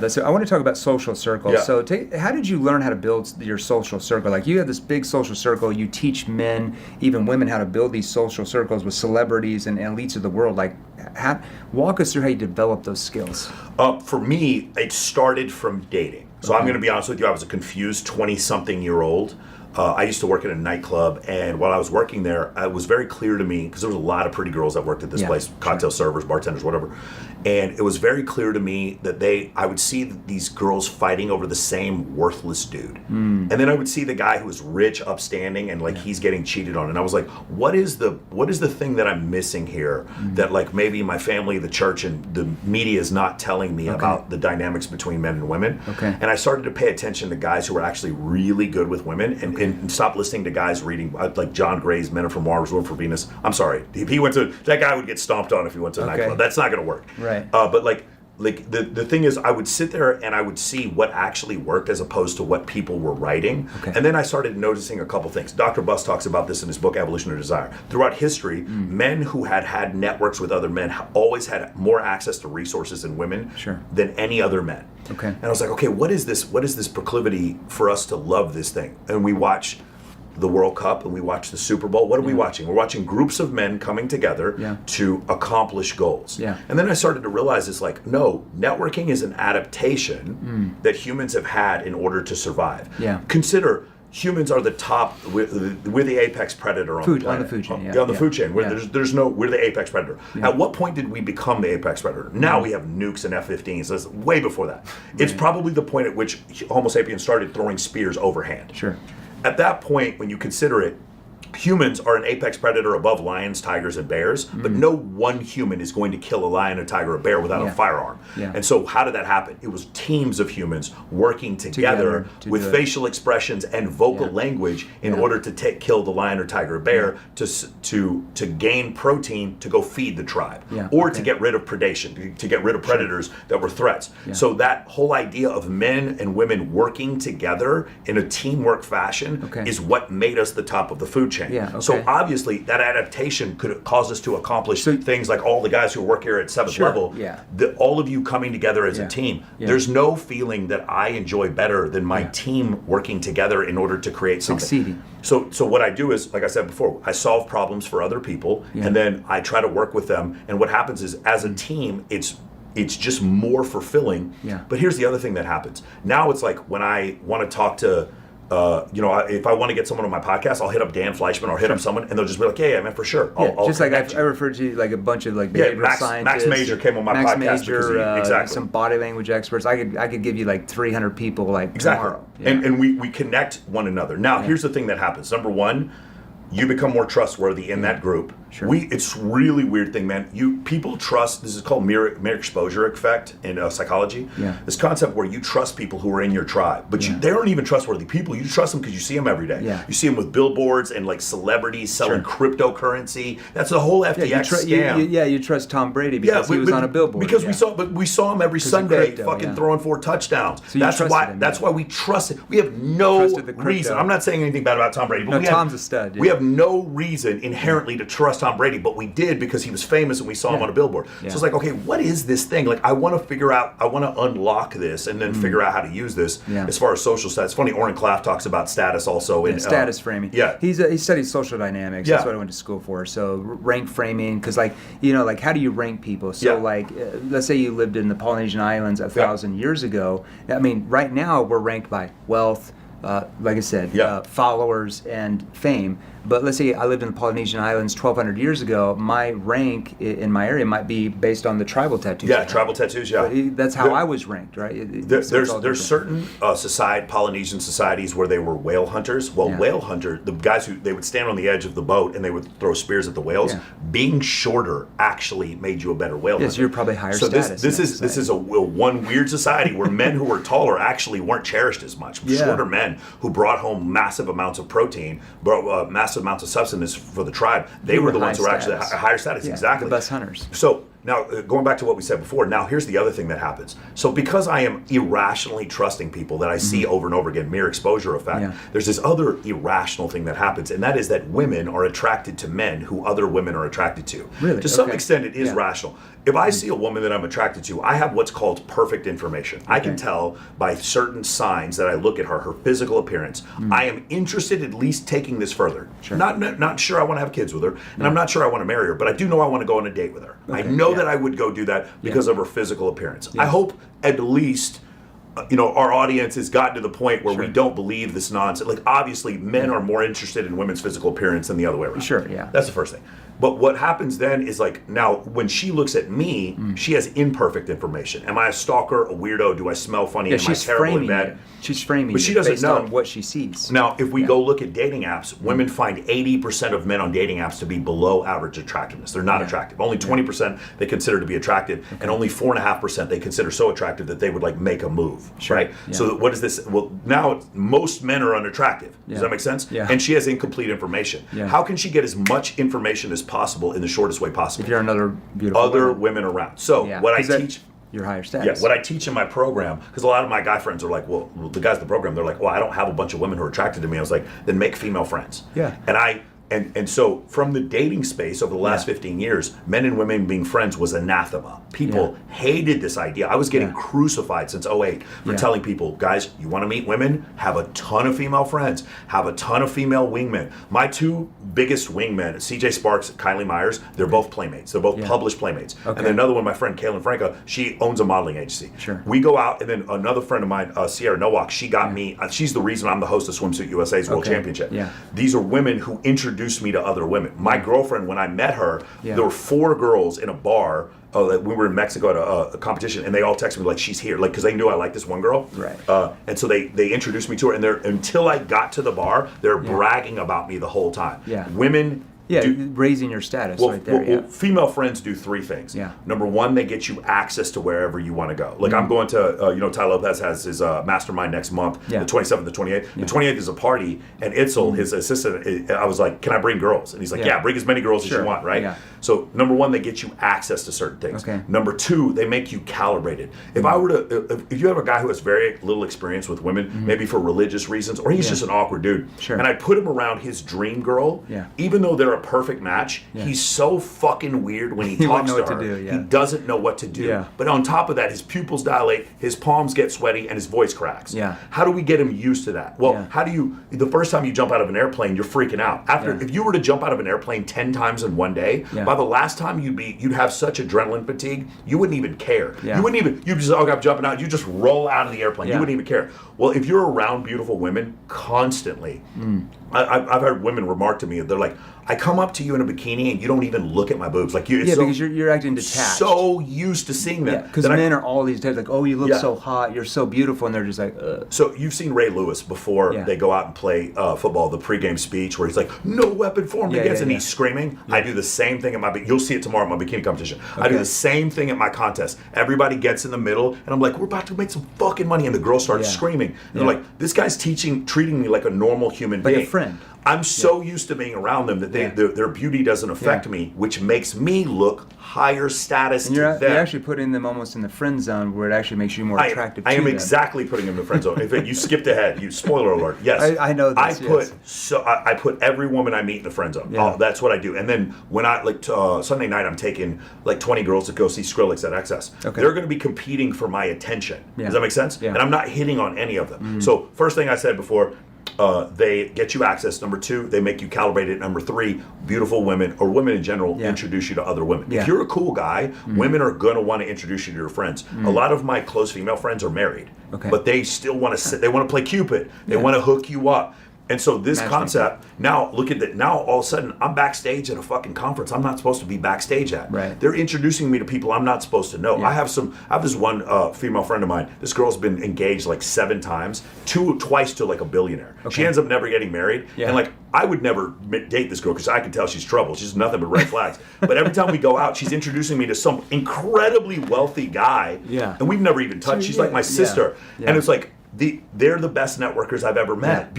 So I want to talk about social circles. Yeah. So how did you learn how to build your social circle? Like you have this big social circle. You teach men, even women, how to build these social circles with celebrities and elites of the world. Like, walk us through how you develop those skills. For me, it started from dating. So I'm going to be honest with you. I was a confused 20-something-year-old. I used to work at a nightclub, and while I was working there, it was very clear to me, because there was a lot of pretty girls that worked at this place, cocktail servers, bartenders, whatever, and it was very clear to me that I would see these girls fighting over the same worthless dude. And then I would see the guy who was rich, upstanding, and he's getting cheated on, and I was like, what is the thing that I'm missing here that maybe my family, the church, and the media is not telling me about the dynamics between men and women? Okay. And I started to pay attention to guys who were actually really good with women, and stop listening to guys reading like John Gray's Men Are From Mars, Women Are From Venus. I'm sorry, if he went to, that guy would get stomped on if he went to a nightclub. That's not going to work. Right. But the thing is, I would sit there and I would see what actually worked as opposed to what people were writing. And then I started noticing a couple things. Dr. Buss talks about this in his book, Evolution of Desire. Throughout history, men who had networks with other men always had more access to resources than women than any other men. And I was like, okay, what is this proclivity for us to love this thing? And we watch the World Cup and we watch the Super Bowl. What are we watching? We're watching groups of men coming together to accomplish goals. And then I started to realize it's no, networking is an adaptation that humans have had in order to survive. Consider humans are the top, we're the apex predator on the planet. On the food chain, on the food chain. We're the apex predator. At what point did we become the apex predator? Now we have nukes and F-15s. That's way before that. It's probably the point at which Homo sapiens started throwing spears overhand. At that point, when you consider it, humans are an apex predator above lions, tigers, and bears, but no one human is going to kill a lion, a tiger, or a bear without a firearm. And so how did that happen? It was teams of humans working together with facial expressions and vocal language in order to kill the lion or tiger or bear to gain protein to go feed the tribe or to get rid of predation, to get rid of predators that were threats. So that whole idea of men and women working together in a teamwork fashion is what made us the top of the food chain. So obviously that adaptation could cause us to accomplish things like all the guys who work here at 7th level, all of you coming together as a team. There's no feeling that I enjoy better than my team working together in order to create something. Succeeding. So what I do is, like I said before, I solve problems for other people and then I try to work with them. And what happens is, as a team, it's just more fulfilling. But here's the other thing that happens. Now it's like when I want to talk to if I want to get someone on my podcast, I'll hit up Dan Fleischman or hit up someone, and they'll just be like, "Yeah, man, for sure." I'll just like I referred to like a bunch of behavioral scientists. Max Major came on my podcast. Exactly. Some body language experts. I could give you like 300 people tomorrow. And we connect one another. Now, here's the thing that happens. Number one, you become more trustworthy in that group. It's really weird thing, man. People trust. This is called mere exposure effect in psychology. This concept where you trust people who are in your tribe, but they aren't even trustworthy people. You trust them because you see them every day. You see them with billboards and celebrities selling cryptocurrency. That's the whole FTX scam. You trust Tom Brady because he was on a billboard. Because we saw him every Sunday throwing 4 touchdowns. So that's why we trust it. We have no reason. I'm not saying anything bad about Tom Brady, but Tom's a stud. We have no reason inherently to trust Tom Brady, but we did because he was famous and we saw him on a billboard. So it's like, okay, what is this thing? I want to figure out, I want to unlock this and then figure out how to use this as far as social status. It's funny, Oren Klaff talks about status also. In status framing. He studies social dynamics. That's what I went to school for. So rank framing, because how do you rank people? So let's say you lived in the Polynesian Islands 1,000 years ago. I mean, right now we're ranked by wealth, like I said, followers and fame. But let's say I lived in the Polynesian Islands 1,200 years ago. My rank in my area might be based on the tribal tattoos. Tribal tattoos. But that's how I was ranked, right? There's certain Polynesian societies where they were whale hunters. Well, whale hunter, the guys they would stand on the edge of the boat and they would throw spears at the whales. Being shorter actually made you a better whale hunter. So you're probably higher status. So this is a one weird society where men who were taller actually weren't cherished as much. Shorter men who brought home massive amounts of protein, massive amounts of substance for the tribe. They were the ones who were actually higher status. Exactly. The best hunters. So now, going back to what we said before, now here's the other thing that happens. So because I am irrationally trusting people that I see over and over again, mere exposure effect, there's this other irrational thing that happens, and that is that women are attracted to men who other women are attracted to. Really? To some extent, it is rational. if I see a woman that I'm attracted to, I have what's called perfect information. I can tell by certain signs that I look at her physical appearance. I am interested at least taking this further. Sure. Not sure I want to have kids with her, and I'm not sure I want to marry her, but I do know I want to go on a date with her. I know that I would go do that because of her physical appearance. I hope at least our audience has gotten to the point where we don't believe this nonsense. Like, obviously, men are more interested in women's physical appearance than the other way around. Sure, yeah. That's the first thing. But what happens then is, like, now when she looks at me, she has imperfect information. Am I a stalker, a weirdo? Do I smell funny? Am I terrible in bed? She's framing but she doesn't based know on what she sees. Now, if we go look at dating apps, women find 80% of men on dating apps to be below average attractiveness. They're not attractive. Only 20% they consider to be attractive, and only 4.5% they consider so attractive that they would like make a move. Sure. Right? Yeah. So what is this? Well, now most men are unattractive. Does that make sense? Yeah. And she has incomplete information. Yeah. How can she get as much information as possible in the shortest way possible? If you're another beautiful women around. So what I teach. Your higher status. Yeah, what I teach in my program, because a lot of my guy friends are like, well, the guys in the program, they're like, well, I don't have a bunch of women who are attracted to me. I was like, then make female friends. Yeah. And so from the dating space over the last 15 years, men and women being friends was anathema. People hated this idea. I was getting crucified since '08 for telling people, guys, you want to meet women? Have a ton of female friends. Have a ton of female wingmen. My two biggest wingmen, CJ Sparks and Kylie Myers, they're both playmates. They're both published playmates. Okay. And then another one, my friend Kaylin Franca, she owns a modeling agency. Sure. We go out, and then another friend of mine, Sierra Nowak, she got me, she's the reason I'm the host of Swimsuit USA's World Championship. Yeah. These are women who introduced me to other women. My girlfriend, when I met her, there were 4 girls in a bar. We were in Mexico at a competition, and they all texted me like, she's here, like, because they knew I liked this one girl. Right. And so they introduced me to her, and until I got to the bar, they're bragging about me the whole time. Yeah. Women. Raising your status right there. Well, female friends do 3 things. Yeah. Number 1, they get you access to wherever you want to go. Like, I'm going to, Ty Lopez has his mastermind next month, the 27th, the 28th. Yeah. The 28th is a party, and Itzel, his assistant, I was like, can I bring girls? And he's like, yeah, bring as many girls as you want, right? Yeah. So, number 1, they get you access to certain things. Okay. Number 2, they make you calibrated. If I were to, if you have a guy who has very little experience with women, maybe for religious reasons, or he's just an awkward dude, and I put him around his dream girl, even though they're a perfect match, he's so fucking weird when he talks to her. He doesn't know what to do. Yeah. But on top of that, his pupils dilate, his palms get sweaty, and his voice cracks. Yeah. How do we get him used to that? Well, how do you, the first time you jump out of an airplane, you're freaking out. If you were to jump out of an airplane 10 times in one day, by the last time you'd have such adrenaline fatigue, you wouldn't even care. Yeah. You'd just, I'm jumping out, you just roll out of the airplane. You wouldn't even care. Well, if you're around beautiful women constantly, I've heard women remark to me, they're like, I come up to you in a bikini and you don't even look at my boobs. Like because you're acting detached. So used to seeing them. Yeah, because men are all these types like, oh, you look so hot, you're so beautiful, and they're just like, ugh. So you've seen Ray Lewis before they go out and play football, the pregame speech where he's like, no weapon formed against, and he's screaming. I do the same thing at you'll see it tomorrow at my bikini competition. Okay. I do the same thing at my contest. Everybody gets in the middle, and I'm like, we're about to make some fucking money, and the girls start screaming. And they're like, this guy's treating me like a normal human being. Like a friend. I'm so used to being around them that their beauty doesn't affect me, which makes me look higher status to them. You're actually putting them almost in the friend zone where it actually makes you more attractive to them. I am exactly putting them in the friend zone. You skipped ahead. Spoiler alert. Yes. I know this. I put every woman I meet in the friend zone. Yeah. That's what I do. And then when Sunday night, I'm taking like 20 girls to go see Skrillex at XS. Okay. They're going to be competing for my attention. Yeah. Does that make sense? Yeah. And I'm not hitting on any of them. Mm-hmm. So first thing I said before, they get you access. Number 2, they make you calibrated. Number 3, beautiful women or women in general introduce you to other women. If you're a cool guy, women are going to want to introduce you to your friends. A lot of my close female friends are married, but they still want to they want to play Cupid. They want to hook you up. And so this concept, now look at that. Now all of a sudden I'm backstage at a fucking conference I'm not supposed to be backstage at. Right. They're introducing me to people I'm not supposed to know. Yeah. I have this one female friend of mine. This girl's been engaged like 7 times, twice to like a billionaire. Okay. She ends up never getting married. Yeah. And like I would never date this girl because I can tell she's trouble. She's nothing but red flags. But every time we go out, she's introducing me to some incredibly wealthy guy. Yeah. And we've never even touched. She's like my sister. Yeah. Yeah. And it's like they're the best networkers I've ever met.